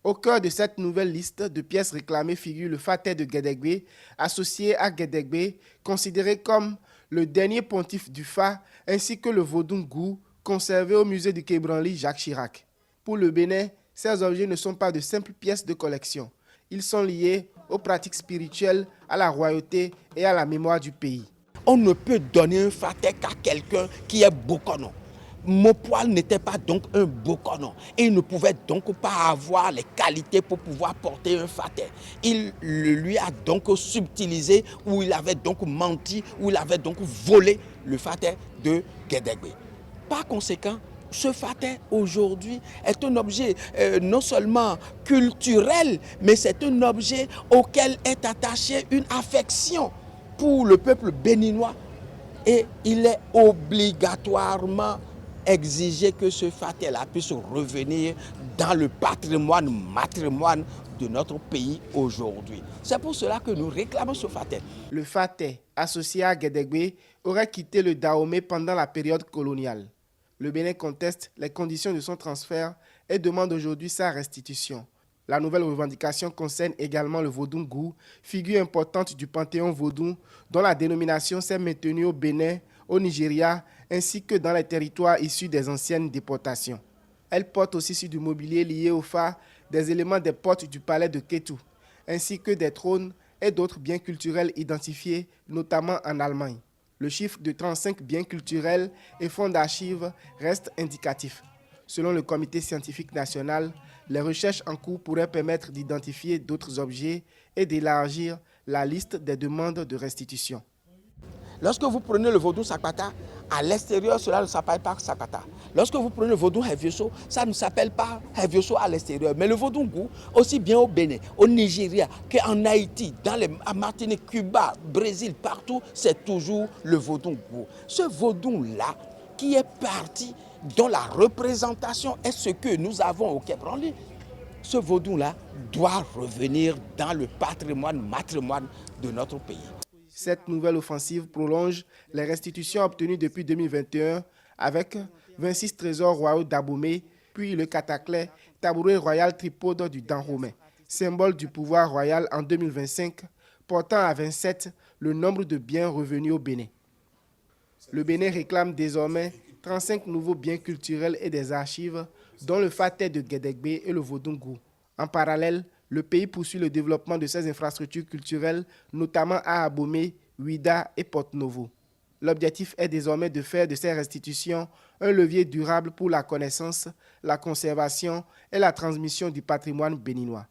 Au cœur de cette nouvelle liste de pièces réclamées figure le Faté de Guédégbé, associé à Guédégbé, considéré comme le dernier pontife du Fa, ainsi que le Vodou-Ngou, conservé au musée du Quai Branly Jacques Chirac. Pour le Bénin, ces objets ne sont pas de simples pièces de collection. Ils sont liés aux pratiques spirituelles, à la royauté et à la mémoire du pays. On ne peut donner un fatek qu'à quelqu'un qui est bokono. Maupoil n'était pas donc un bokono et il ne pouvait donc pas avoir les qualités pour pouvoir porter un fatek. Il lui a donc subtilisé, ou il avait donc menti, ou il avait donc volé le fatek de Guédégbé. Par conséquent, ce fatek aujourd'hui est un objet non seulement culturel, mais c'est un objet auquel est attachée une affection pour le peuple béninois. Et il est obligatoirement exigé que ce fatek-là puisse revenir dans le patrimoine de notre pays aujourd'hui. C'est pour cela que nous réclamons ce fatek. Le Faté, associé à Guédégbé, aurait quitté le Dahomey pendant la période coloniale. Le Bénin conteste les conditions de son transfert et demande aujourd'hui sa restitution. La nouvelle revendication concerne également le Vodou-Ngou, figure importante du panthéon vaudou, dont la dénomination s'est maintenue au Bénin, au Nigeria, ainsi que dans les territoires issus des anciennes déportations. Elle porte aussi sur du mobilier lié au Fa, des éléments des portes du palais de Kétou, ainsi que des trônes et d'autres biens culturels identifiés, notamment en Allemagne. Le chiffre de 35 biens culturels et fonds d'archives reste indicatif. Selon le Comité scientifique national, les recherches en cours pourraient permettre d'identifier d'autres objets et d'élargir la liste des demandes de restitution. Lorsque vous prenez le vaudou Sakpata, à l'extérieur, cela ne s'appelle pas Sakpata. Lorsque vous prenez le vaudou Hevioso, ça ne s'appelle pas Hevioso à l'extérieur. Mais le vaudou Ngou, aussi bien au Bénin, au Nigeria, qu'en Haïti, à Martinique, Cuba, Brésil, partout, c'est toujours le vaudou Ngou. Ce vaudou-là, qui est parti, dont la représentation est ce que nous avons au Quai Branly, ce vaudou-là doit revenir dans le patrimoine de notre pays. Cette nouvelle offensive prolonge les restitutions obtenues depuis 2021 avec 26 trésors royaux d'Abomey, puis le cataclè, tabouret royal tripode du Dahomey, symbole du pouvoir royal en 2025, portant à 27 le nombre de biens revenus au Bénin. Le Bénin réclame désormais 35 nouveaux biens culturels et des archives, dont le Faté de Guédégbé et le Vodou-Ngou. En parallèle, le pays poursuit le développement de ses infrastructures culturelles, notamment à Abomey, Ouidah et Porto-Novo. L'objectif est désormais de faire de ces restitutions un levier durable pour la connaissance, la conservation et la transmission du patrimoine béninois.